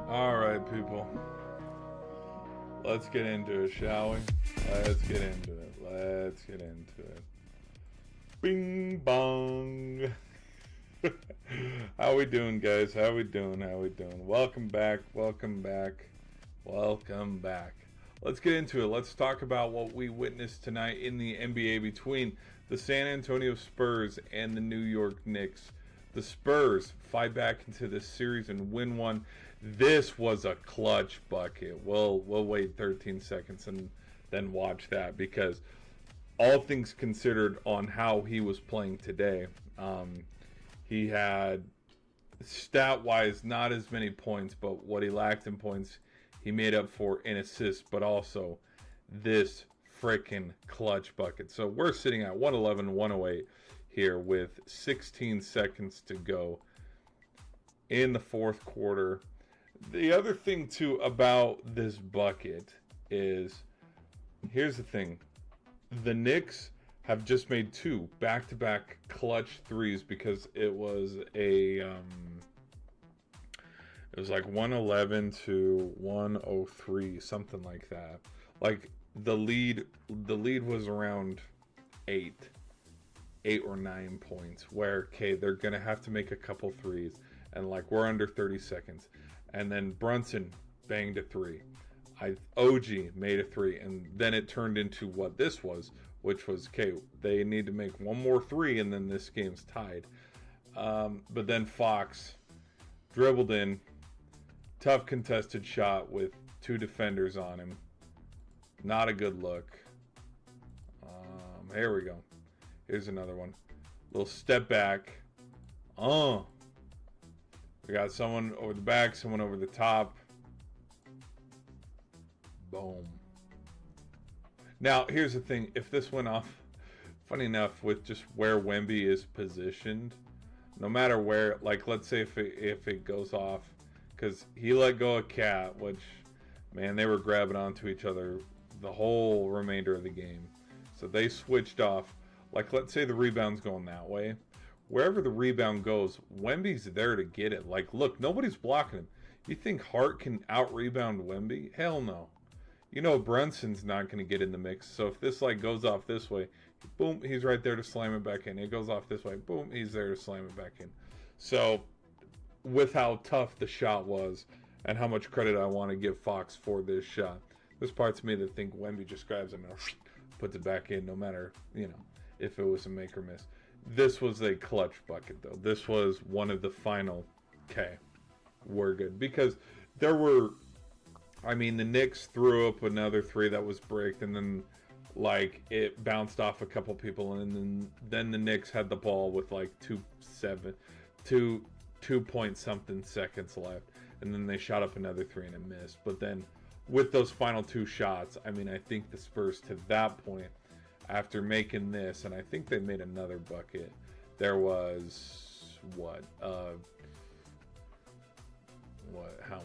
Alright, people. Let's get into it, shall we? Let's get into it. Let's get into it. Bing bong. How we doing, guys? How we doing? How we doing? Welcome back. Welcome back. Welcome back. Let's get into it. Let's talk about what we witnessed tonight in the NBA between the San Antonio Spurs and the New York Knicks. The Spurs fight back into this series and win one. This was a clutch bucket. We'll wait 13 seconds and then watch that, because all things considered on how he was playing today, he had, stat-wise, not as many points, but what he lacked in points, he made up for in assists, but also this freaking clutch bucket. So we're sitting at 111-108 here with 16 seconds to go in the fourth quarter. The other thing, too, about this bucket is, here's the thing. The Knicks have just made two back-to-back clutch threes, because it was a it was like 111 to 103, something like that. Like the lead was around 8 or 9 points, where okay, they're gonna have to make a couple threes, and like we're under 30 seconds, and then Brunson banged a three. OG made a three, and then it turned into what this was, which was, okay, they need to make one more three, and then this game's tied. But then Fox dribbled in, tough contested shot with two defenders on him. Not a good look. Here we go. Here's another one. Little step back. We got someone over the back, someone over the top. Boom. Now, here's the thing. If this went off, funny enough, with just where Wemby is positioned, no matter where, like, let's say if it goes off, because he let go of Cat, which, man, they were grabbing onto each other the whole remainder of the game. So they switched off. Like, let's say the rebound's going that way. Wherever the rebound goes, Wemby's there to get it. Like, look, nobody's blocking him. You think Hart can out-rebound Wemby? Hell no. You know Brunson's not going to get in the mix. So if this like goes off this way, boom, he's right there to slam it back in. It goes off this way, boom, he's there to slam it back in. So with how tough the shot was and how much credit I want to give Fox for this shot, there's parts of me that think Wemby just grabs him and puts it back in, no matter, you know, if it was a make or miss. This was a clutch bucket, though. This was one of the final, okay, we're good. Because there were, I mean, the Knicks threw up another three that was bricked, and then, like, it bounced off a couple people, and then the Knicks had the ball with, like, 2 point something seconds left, and then they shot up another three and it missed. But then, with those final two shots, I mean, I think the Spurs, to that point, after making this, and I think they made another bucket, there was, what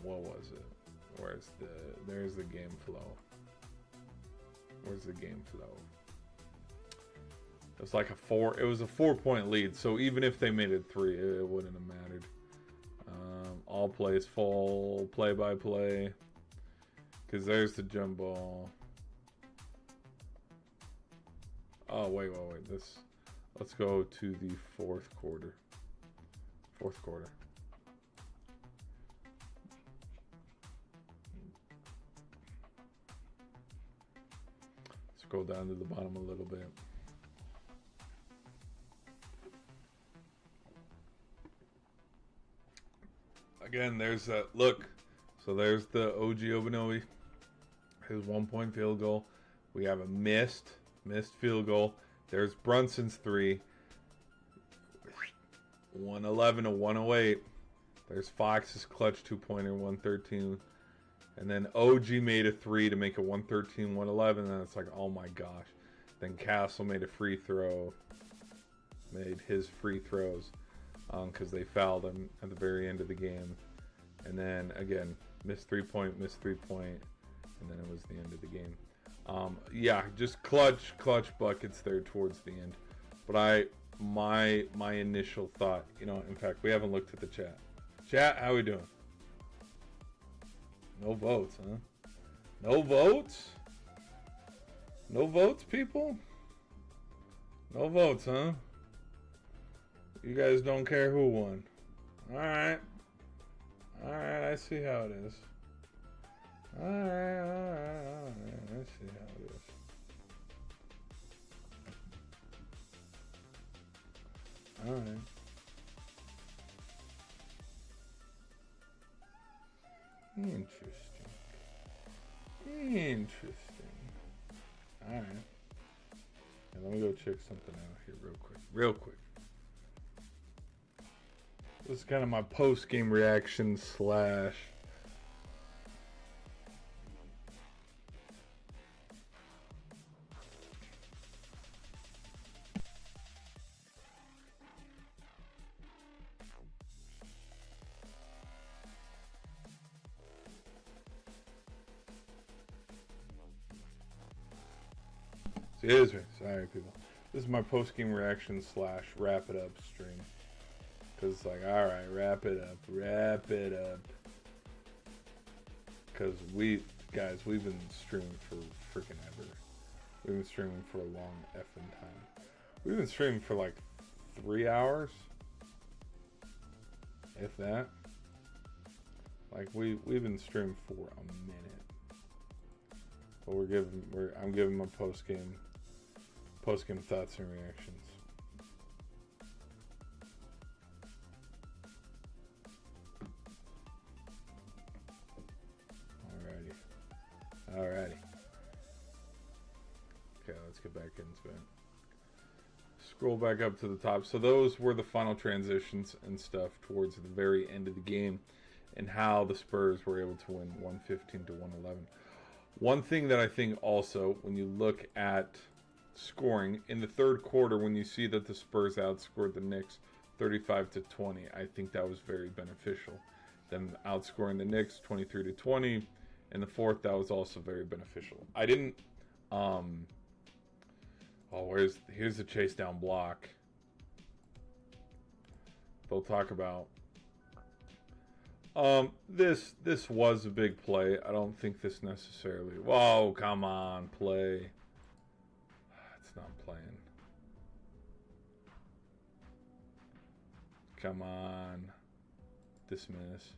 was it? There's the game flow. Where's the game flow? It was like it was a 4-point lead, so even if they made it three, it wouldn't have mattered. All plays full, play-by-play, because there's the jump ball. Oh, wait, let's go to the fourth quarter. Scroll down to the bottom a little bit. Again, there's that look. So there's the OG Obanobi, his 1-point field goal. We have a missed field goal. There's Brunson's three. 111 to 108. There's Fox's clutch 2-pointer, 113. And then OG made a three to make it 113-111. And it's like, oh my gosh. Then Castle made a free throw. Made his free throws because they fouled him at the very end of the game. And then, again, missed 3-point. And then it was the end of the game. Yeah, just clutch buckets there towards the end. But my initial thought, in fact, we haven't looked at the chat. Chat, how we doing? No votes, huh? No votes? No votes, people? No votes, huh? You guys don't care who won. Alright. Alright, I see how it is. Alright. I see how it is. Alright. Interesting. Alright. And let me go check something out here real quick. This is kind of my post-game reaction slash... Excuse me. Sorry, people. This is my post-game reaction slash wrap it up stream. Because it's like, alright, wrap it up. Because we've been streaming for freaking ever. We've been streaming for a long effing time. We've been streaming for like 3 hours. If that. Like, we've been streaming for a minute. But I'm giving my post-game thoughts and reactions. Alrighty. Okay, let's get back into it. Scroll back up to the top. So those were the final transitions and stuff towards the very end of the game and how the Spurs were able to win 115 to 111. One thing that I think also, when you look at scoring in the third quarter, when you see that the Spurs outscored the Knicks 35 to 20, I think that was very beneficial. Them outscoring the Knicks 23 to 20 in the fourth, that was also very beneficial. I didn't here's the chase down block. They'll talk about this was a big play. I don't think this necessarily. Whoa, come on, play. It's not playing. Come on. Dismiss.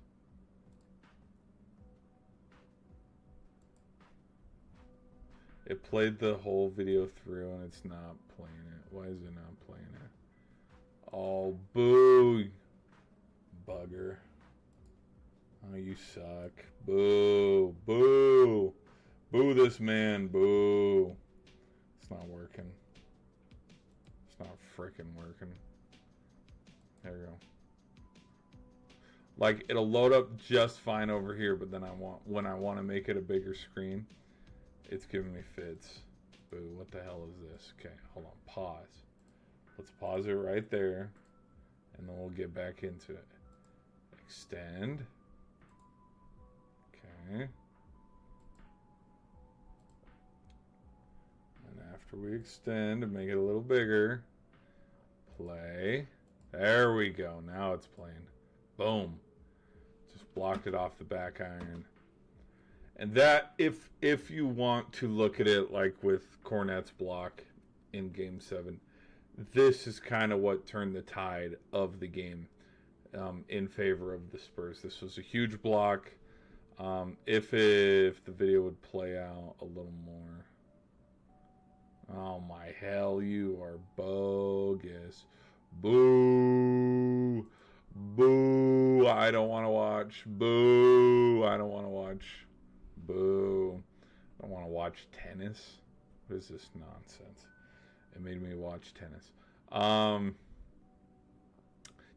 It played the whole video through and it's not playing it. Why is it not playing it? Oh, boo. Bugger. Oh, you suck. Boo. Boo. Boo this man. Boo. It's not working. It's not freaking working. There we go. Like, it'll load up just fine over here, but then when I want to make it a bigger screen, it's giving me fits. Boo, what the hell is this? Okay, hold on, pause. Let's pause it right there, and then we'll get back into it. Extend. Okay. And after we extend and make it a little bigger, play. There we go, now it's playing. Boom. Just blocked it off the back iron. And that, if you want to look at it like with Cornette's block in Game 7, this is kind of what turned the tide of the game in favor of the Spurs. This was a huge block. If the video would play out a little more. Oh my hell, you are bogus. Boo. Boo. I don't want to watch. Boo. I don't want to watch. Boo. I don't want to watch tennis. What is this nonsense? It made me watch tennis.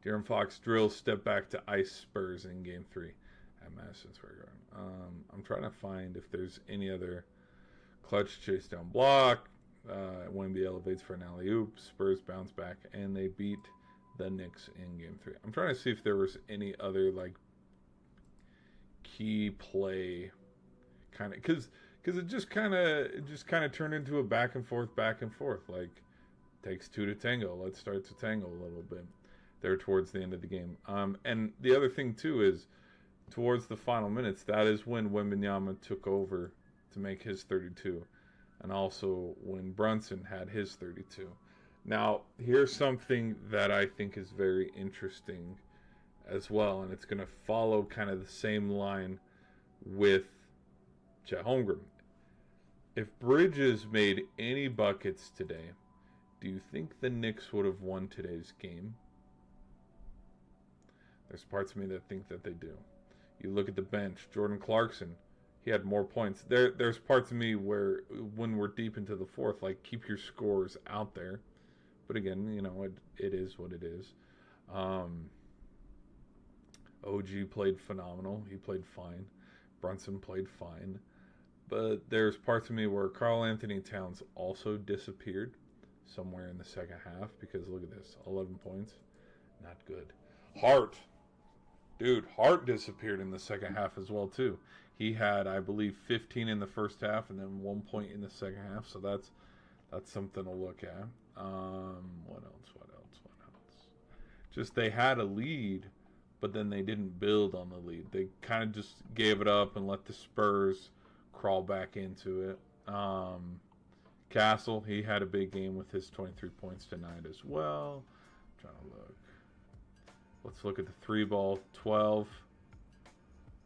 De'Aaron Fox drills step back to ice Spurs in Game 3 at Madison Square Garden. I'm trying to find if there's any other clutch chase down block. Wemby elevates for an alley-oop. Spurs bounce back, and they beat the Knicks in Game 3. I'm trying to see if there was any other, like, key play kind of, because it just kind of turned into a back and forth. Like, takes two to tango. Let's start to tango a little bit there towards the end of the game. And the other thing too is towards the final minutes, that is when Wembanyama took over to make his 32. And also when Brunson had his 32. Now, here's something that I think is very interesting as well, and it's going to follow kind of the same line with Chet Holmgren. If Bridges made any buckets today, do you think the Knicks would have won today's game? There's parts of me that think that they do. You look at the bench, Jordan Clarkson, he had more points. There's parts of me where, when we're deep into the fourth, like, keep your scores out there. But again, you know, it is what it is. OG played phenomenal. He played fine. Brunson played fine. But there's parts of me where Karl Anthony Towns also disappeared somewhere in the second half, because look at this, 11 points. Not good. Hart. Dude, Hart disappeared in the second half as well, too. He had, I believe, 15 in the first half and then 1 point in the second half. So that's something to look at. What else? Just they had a lead, but then they didn't build on the lead. They kind of just gave it up and let the Spurs crawl back into it. Castle, he had a big game with his 23 points tonight as well. I'm trying to look. Let's look at the 3-ball, 12.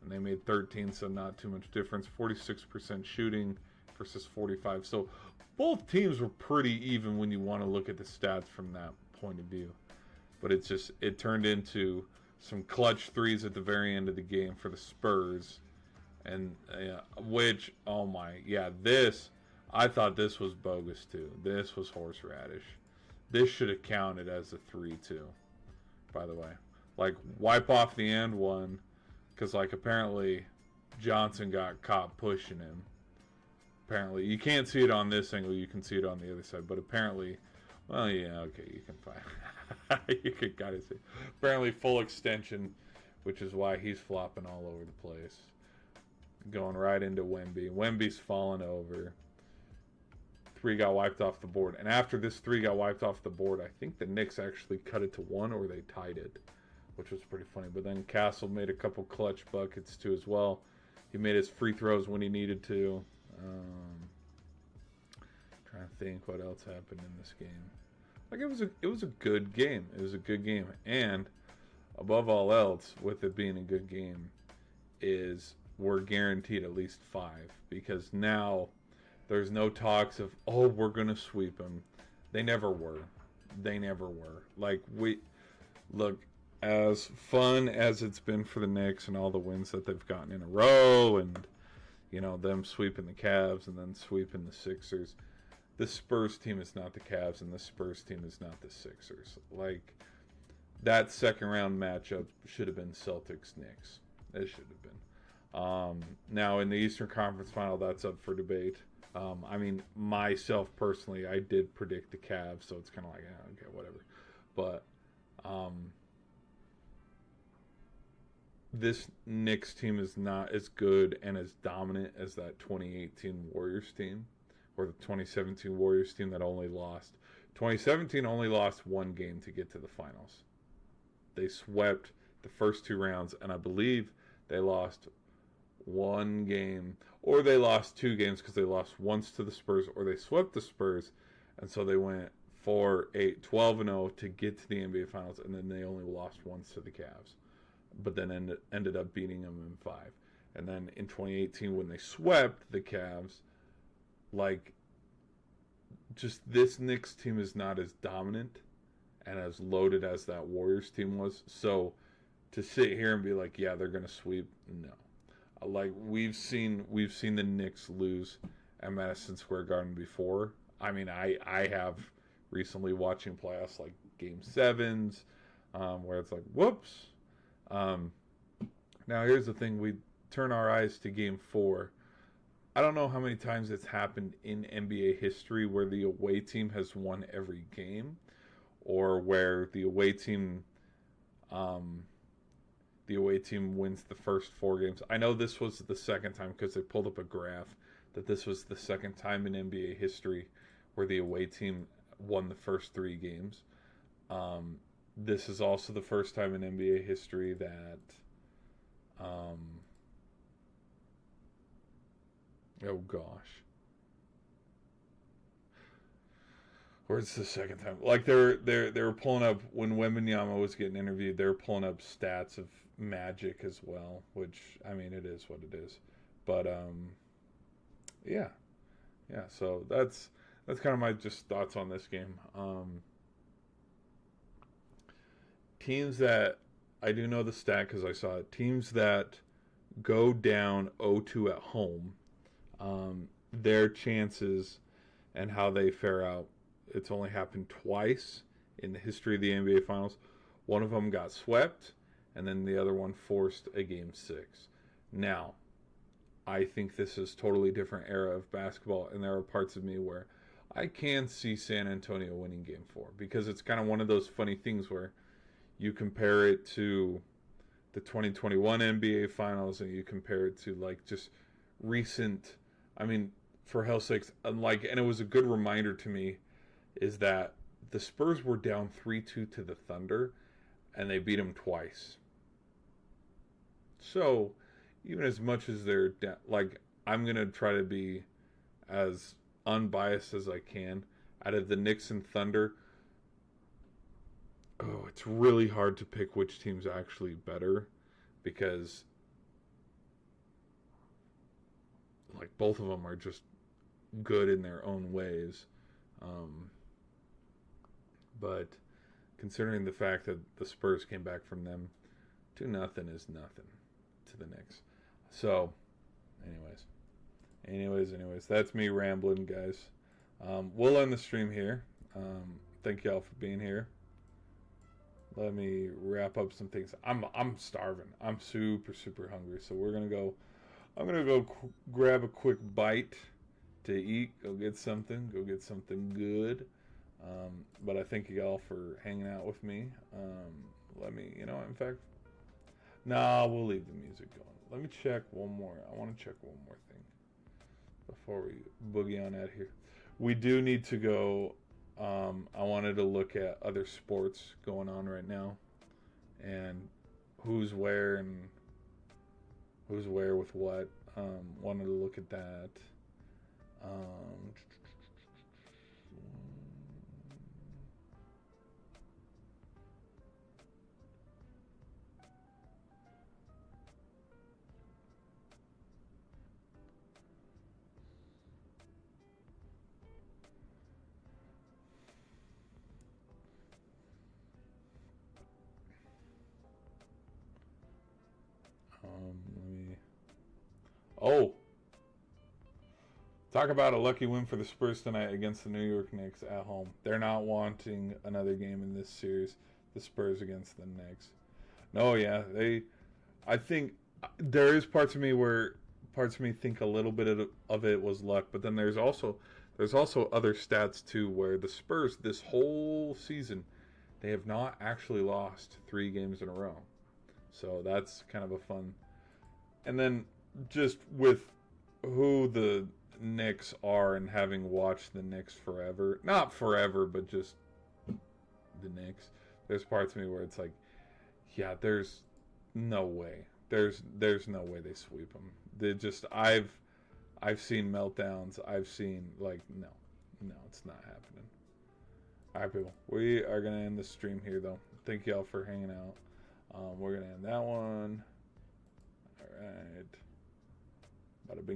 And they made 13, so not too much difference. 46% shooting versus 45. So both teams were pretty even when you want to look at the stats from that point of view. But it turned into some clutch threes at the very end of the game for the Spurs. And which, oh my, yeah, I thought this was bogus too. This was horseradish. This should have counted as a 3 too, by the way. Like, wipe off the and one, because, like, apparently Johnson got caught pushing him. Apparently, you can't see it on this angle, you can see it on the other side, but apparently, well, yeah, okay, you can find you can kind of see. Apparently full extension, which is why he's flopping all over the place. Going right into Wemby. Wemby's falling over. 3 got wiped off the board. And after this 3 got wiped off the board, I think the Knicks actually cut it to 1 or they tied it, which was pretty funny. But then Castle made a couple clutch buckets too as well. He made his free throws when he needed to. Trying to think what else happened in this game. Like, it was a good game. It was a good game. And above all else, with it being a good game, is we're guaranteed at least 5, because now there's no talks of, oh, we're going to sweep them. They never were. Like, look, as fun as it's been for the Knicks and all the wins that they've gotten in a row, and, you know, them sweeping the Cavs and then sweeping the Sixers, the Spurs team is not the Cavs and the Spurs team is not the Sixers. Like, that second round matchup should have been Celtics-Knicks. It should have been. Now, in the Eastern Conference Final, that's up for debate. I mean, myself personally, I did predict the Cavs, so it's kind of like, okay, whatever. But this Knicks team is not as good and as dominant as that 2018 Warriors team, or the 2017 Warriors team that only lost. 2017 only lost 1 game to get to the finals. They swept the first 2 rounds, and I believe they lost 1 game, or they lost 2 games because they lost once to the Spurs, or they swept the Spurs, and so they went 4-8, 12-0 to get to the NBA Finals, and then they only lost once to the Cavs, but then ended up beating them in 5. And then in 2018, when they swept the Cavs, like, just this Knicks team is not as dominant and as loaded as that Warriors team was. So to sit here and be like, yeah, they're going to sweep, no. Like, we've seen the Knicks lose at Madison Square Garden before. I mean, I have recently watching playoffs, like Game 7s, where it's like, whoops. Now, here's the thing. We turn our eyes to Game 4. I don't know how many times it's happened in NBA history where the away team has won every game, or where the away team wins the first 4 games. I know this was the second time, because they pulled up a graph that this was the second time in NBA history where the away team won the first 3 games. This is also the first time in NBA history that Um, oh gosh, where's the second time? Like they were pulling up when Wembenyama was getting interviewed. They were pulling up stats of Magic as well, which I mean it is what it is. But yeah, yeah. So that's kind of my just thoughts on this game. Teams that I do know the stat because I saw it. Teams that go down 0-2 at home, their chances and how they fare out. It's only happened twice in the history of the NBA Finals. One of them got swept, and then the other one forced a game 6. Now, I think this is totally different era of basketball, and there are parts of me where I can see San Antonio winning game 4 because it's kind of one of those funny things where you compare it to the 2021 NBA Finals and you compare it to like just recent. I mean, for hell's sakes, and it was a good reminder to me is that the Spurs were down 3-2 to the Thunder and they beat them twice. So, even as much as they're I'm going to try to be as unbiased as I can. Out of the Knicks and Thunder, it's really hard to pick which team's actually better because both of them are just good in their own ways. But considering the fact that the Spurs came back from them, 2-0 is nothing to the Knicks. So, anyways, that's me rambling, guys. We'll end the stream here. Thank y'all for being here. Let me wrap up some things. I'm starving. I'm super hungry. So we're gonna go. I'm gonna go grab a quick bite to eat. Go get something good. But I thank y'all for hanging out with me. Let me, in fact, we'll leave the music going. Let me check one more. I want to check one more thing before we boogie on out here. We do need to go. I wanted to look at other sports going on right now and who's where with what. Wanted to look at that. Let me. Oh, talk about a lucky win for the Spurs tonight against the New York Knicks at home. They're not wanting another game in this series. The Spurs against the Knicks. No, yeah, I think there is parts of me think a little bit of it was luck, but then there's also other stats too where the Spurs this whole season they have not actually lost 3 games in a row. So that's kind of a fun. And then just with who the Knicks are and having watched the Knicks forever, not forever, but just the Knicks, there's parts of me where it's like, yeah, there's no way. There's no way they sweep them. They just I've seen meltdowns. I've seen no, it's not happening. All right, people. We are gonna end the stream here though. Thank y'all for hanging out. We're gonna end that one. All right. Bada bing.